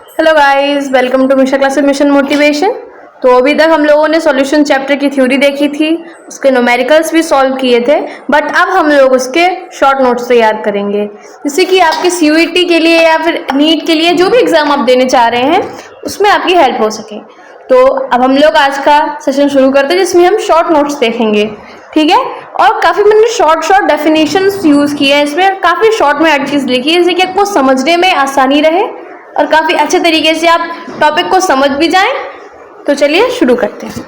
Hello guys, welcome to Misha classes mission motivation. तो अभी तक हम लोगों ने सॉल्यूशन चैप्टर की थ्योरी देखी थी, उसके न्यूमेरिकल्स भी सॉल्व किए थे, बट अब हम लोग उसके शॉर्ट नोट्स तैयार करेंगे जिससे कि आपके सीयूईटी के लिए या फिर नीट के लिए जो भी एग्जाम आप देने चाह रहे हैं उसमें आपकी हेल्प हो सके। तो अब हम लोग आज का सेशन शुरू करते हैं जिसमें हम शॉर्ट नोट्स देखेंगे, ठीक है। और काफ़ी मैंने शॉर्ट डेफिनेशंस यूज़ किए हैं इसमें, काफ़ी शॉर्ट में हर चीज़ लिखी है जिससे कि आपको समझने में आसानी रहे और काफ़ी अच्छे तरीके से आप टॉपिक को समझ भी जाएं। तो चलिए शुरू करते हैं।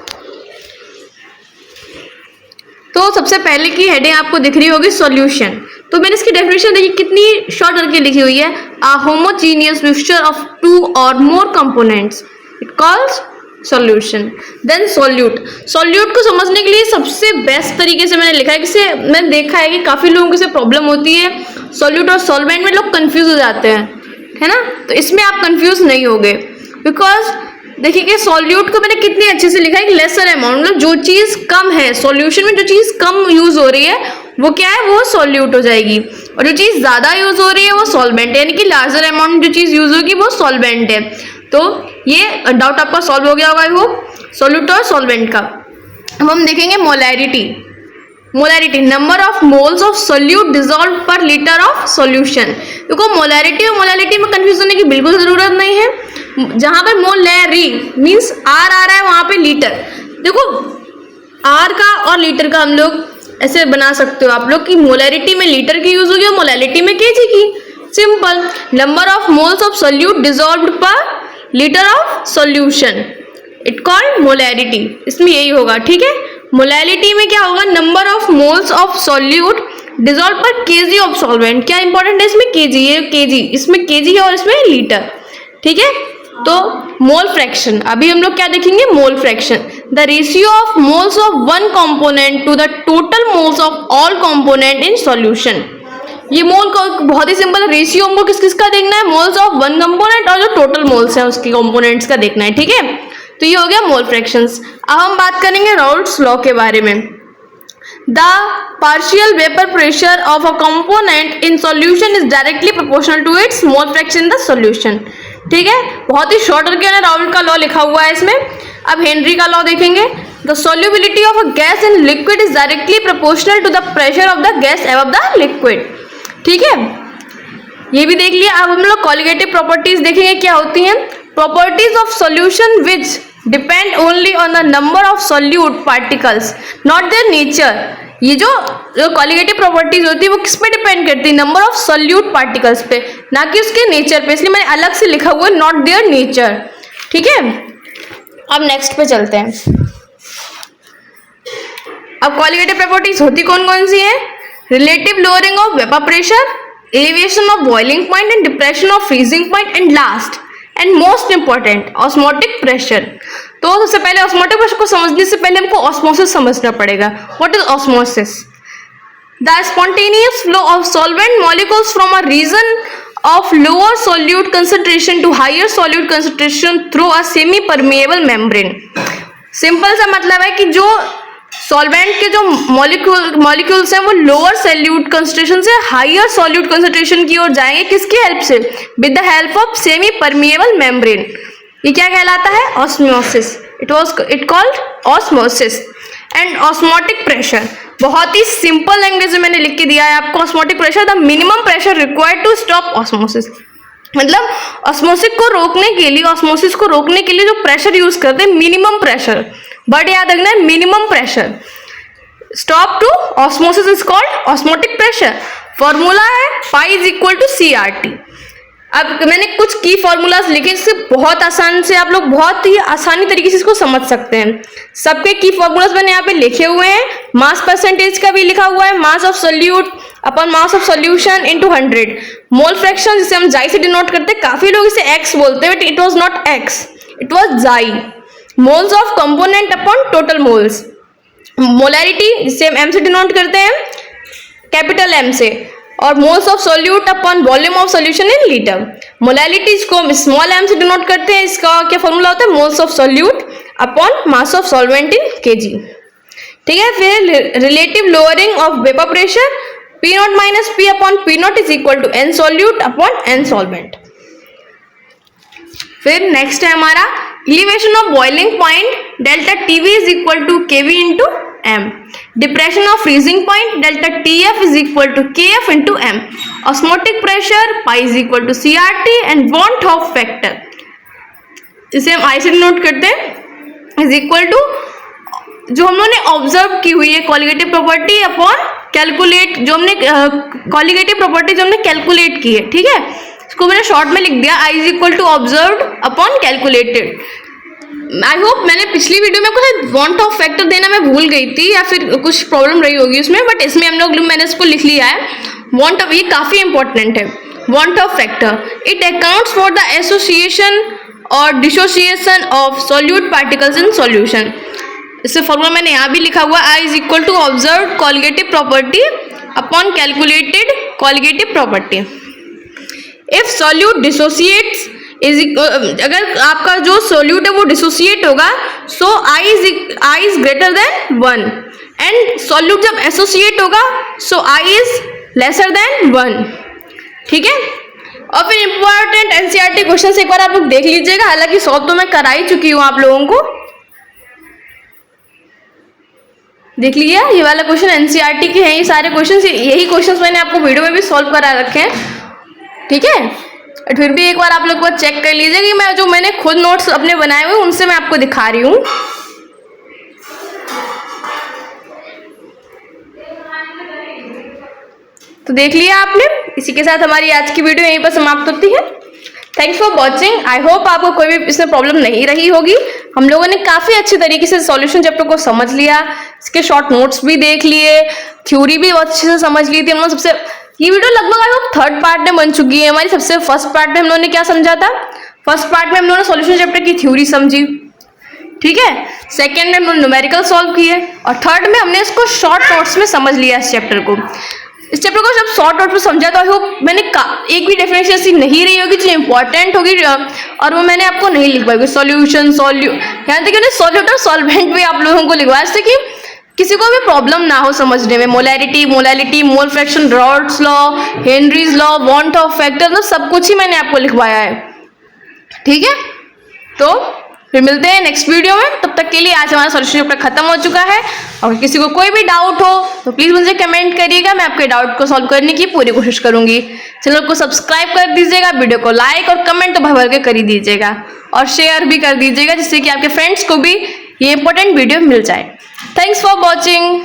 तो सबसे पहले की हेडिंग आपको दिख रही होगी सॉल्यूशन। तो मैंने इसकी डेफिनेशन देखी कितनी शॉर्ट करके लिखी हुई है। A homogeneous mixture of two और more components it calls solution. Then solute. Solute को समझने के लिए सबसे बेस्ट तरीके से मैंने लिखा है कि मैंने देखा है कि काफ़ी लोगों को से प्रॉब्लम होती है सॉल्यूट और सॉल्वेंट में, लोग कंफ्यूज हो जाते हैं, है ना। तो इसमें आप कंफ्यूज नहीं होगे बिकॉज देखिए कि सॉल्यूट को मैंने कितनी अच्छे से लिखा है कि लेसर अमाउंट, मतलब जो चीज़ कम है सॉल्यूशन में, जो चीज़ कम यूज हो रही है वो क्या है, वो सॉल्यूट हो जाएगी, और जो चीज़ ज़्यादा यूज हो रही है वो सॉल्वेंट है, यानी कि लार्जर अमाउंट में जो चीज़ यूज होगी वो सॉल्वेंट है। तो ये डाउट आपका सॉल्व हो गया होगा आई होप, सॉल्यूट और सॉल्वेंट का। अब हम देखेंगे molarity. Molarity number of moles of solute dissolve पर लीटर ऑफ सॉल्यूशन। देखो मोलैरिटी और मोलैलिटी में कंफ्यूज होने की बिल्कुल जरूरत नहीं है। जहां पर मोलैरी मींस आर आ रहा है वहां पे लीटर। देखो आर का और लीटर का हम लोग ऐसे बना सकते हो आप लोग कि मोलैरिटी में लीटर की यूज होगी और मोलैलिटी में केजी की। Simple, number of moles of solute dissolved per litre of solution it called molarity. इसमें यही होगा, ठीक है। मोलैलिटी में क्या होगा, number of moles of solute dissolve per KG of solvent. क्या इंपॉर्टेंट है इसमें, केजी, ये केजी, इसमें केजी है और इसमें लीटर, ठीक है। तो मोल फ्रैक्शन, अभी हम लोग क्या देखेंगे, mole fraction. The ratio of moles of one component to the total moles of all component in solution. ये मोल को बहुत ही सिंपल रेशियो हमको किस किस का देखना है, मोल्स ऑफ वन कंपोनेंट और जो टोटल मोल्स हैं उसके कंपोनेंट्स का देखना है, ठीक है। तो ये हो गया मोल फ्रैक्शंस। अब हम बात करेंगे राउल्ट्स लॉ के बारे में। The partial vapour pressure of a component in solution is directly proportional to its mole fraction in the solution, ठीक है। बहुत ही शॉर्ट करके राउल्ट का लॉ लिखा हुआ है इसमें। अब हेनरी का लॉ देखेंगे। The solubility of a gas in liquid is directly proportional to the pressure of the gas above the liquid, ठीक है। ये भी देख लिया। अब हम लोग कॉलिगेटिव प्रॉपर्टीज देखेंगे क्या होती हैं। Properties of solution which depend only on the number of solute particles not their nature. ये जो कॉलिगेटिव प्रॉपर्टीज होती है वो किस पे डिपेंड करती है, नंबर ऑफ सॉल्यूट पार्टिकल्स पे, ना कि उसके नेचर पे। इसलिए मैंने अलग से लिखा हुआ है नॉट देयर नेचर, ठीक है। अब नेक्स्ट पे चलते हैं। अब कॉलिगेटिव प्रॉपर्टीज होती कौन कौन सी है, relative lowering of vapour pressure, elevation of boiling point and depression of freezing point, and last and most important osmotic pressure. तो सबसे पहले ऑस्मोटिक प्रेशर को समझने से पहले हमको ऑस्मोसिस समझना पड़ेगा। What is osmosis, the spontaneous flow of solvent molecules from a region of lower solute concentration to higher solute concentration through a semi permeable membrane। Simple सा मतलब है कि जो सॉल्वेंट के जो मॉलिक्यूल्स हैं वो लोअर सॉल्यूट कंसंट्रेशन से हायर सॉल्यूट कंसंट्रेशन की ओर जाएंगे, किसकी हेल्प से, with the help of semi permeable membrane. ये क्या कहलाता है, osmosis. It called osmosis. And osmotic pressure, बहुत ही सिंपल लैंग्वेज में मैंने लिख के दिया है आपको। Osmotic pressure the minimum pressure required to stop osmosis. मतलब ऑस्मोसिस को रोकने के लिए जो प्रेशर यूज करते हैं, मिनिमम प्रेशर, बट याद रखना है minimum pressure. Stop to osmosis is called osmotic pressure. Formula है pi is equal to CRT। अब मैंने कुछ की फॉर्मूलाज लिखे जिससे बहुत आसान से आप लोग बहुत ही आसानी तरीके से इसको समझ सकते हैं। सबके की फॉर्मूलाज मैंने यहाँ पे लिखे हुए हैं। मास परसेंटेज का भी लिखा हुआ है, mass of solute upon mass of solution into 100। Mole fraction जिसे हम जाई से डिनोट करते हैं, काफी लोग इसे एक्स बोलते हैं, but it was not X, it was chi. Moles of component upon total moles. Molarity जिसे हम एम से डिनोट करते हैं, कैपिटल एम से, और moles of solute upon volume of solution in litre. Molalities को हम स्मॉल एम से डिनोट करते हैं। इसका क्या फॉर्मूला होता है, moles of solute upon mass of solvent in KG, ठीक है। फिर relative lowering of vapour pressure, P naught minus P upon P naught is equal to N solute upon N solvent. फिर नेक्स्ट है हमारा elevation of boiling point delta TV is equal to KV into M, depression of freezing point delta TF is equal to KF into M, osmotic pressure pi is equal to CRT and van Hoff factor, इसे हम आई से note करते हैं, is equal to जो हम लोगों ने observe की हुई है कॉलिगेटिव प्रॉपर्टी अपॉन कैलकुलेट, जो हमने कॉलिगेटिव प्रॉपर्टी जो हमने कैलकुलेट की है, ठीक है, इसको मैंने शॉर्ट में लिख दिया i is equal to observed upon calculated. I hope मैंने पिछली वीडियो में कुछ वांट ऑफ फैक्टर देना मैं भूल गई थी या फिर कुछ प्रॉब्लम रही होगी उसमें, बट इसमें हम लोग मैंने इसको लिख लिया है वांट ऑफ, ये काफी इंपॉर्टेंट है। Van't Hoff factor it accounts for the association और dissociation of solute particles in solution. इससे फॉर्मूला मैंने यहाँ भी लिखा हुआ i is equal to observe colligative property upon calculated colligative property. If solute dissociates अगर आपका जो सॉल्यूट है वो डिसोसिएट होगा so i is greater than 1 and solute जब एसोसिएट होगा so i is lesser than 1, ठीक है। और फिर इंपॉर्टेंट एनसीईआरटी क्वेश्चन एक बार आप लोग देख लीजिएगा, हालांकि सॉल्व तो मैं करा ही चुकी हूँ आप लोगों को, देख लिया ये वाला क्वेश्चन एनसीईआरटी के हैं, ये सारे क्वेश्चन, यही क्वेश्चन मैंने आपको वीडियो में भी सॉल्व करा रखे हैं, ठीक है। फिर भी एक बार आप लोग को चेक कर लीजिए कि मैं जो मैंने खुद नोट्स अपने बनाए हुए उनसे मैं आपको दिखा रही हूँ। तो देख लिया आपने, इसी के साथ हमारी आज की वीडियो यहीं पर समाप्त होती है। Thanks for watching. I hope आपको कोई भी इसमें प्रॉब्लम नहीं रही होगी। हम लोगों ने काफी अच्छे तरीके से सॉल्यूशन चैप्टर को समझ लिया, इसके शॉर्ट नोट्स भी देख लिए, थ्योरी भी बहुत अच्छे से समझ ली थी हम लोग। सबसे ये वीडियो लगभग आई होप थर्ड पार्ट में बन चुकी है हमारी। सबसे फर्स्ट पार्ट में हम लोगों ने क्या समझा था, फर्स्ट पार्ट में हम लोगों ने सॉल्यूशन चैप्टर की थ्योरी समझी, ठीक है। सेकेंड में हम लोग न्यूमेरिकल सॉल्व किए और थर्ड में हमने इसको शॉर्ट नोट्स में समझ लिया इस चैप्टर को। इस चैप्टर को जब शॉर्ट नोट में समझा तो आई होप मैंने एक भी डेफिनेशन ऐसी नहीं रही होगी जो इंपॉर्टेंट होगी और वो मैंने आपको नहीं लिख पाई। सॉल्यूशन यहाँ तक कि सॉल्यूट और सॉल्वेंट भी आप लोगों को लिखवाया जिससे कि किसी को भी प्रॉब्लम ना हो समझने में। Molarity, mole fraction, rods law, Henry's law, want Hoff factor, तो सब कुछ ही मैंने आपको लिखवाया है, ठीक है। तो फिर मिलते हैं नेक्स्ट वीडियो में, तब तक के लिए आज हमारा सॉल्यूशन चैप्टर खत्म हो चुका है। और किसी को कोई भी डाउट हो तो प्लीज मुझे कमेंट करिएगा, मैं आपके डाउट को सॉल्व करने की पूरी कोशिश करूंगी। चैनल को सब्सक्राइब कर दीजिएगा, वीडियो को लाइक और कमेंट तो भर के कर ही दीजिएगा और शेयर भी कर दीजिएगा जिससे कि आपके फ्रेंड्स को भी ये इंपॉर्टेंट वीडियो मिल जाए। Thanks for watching.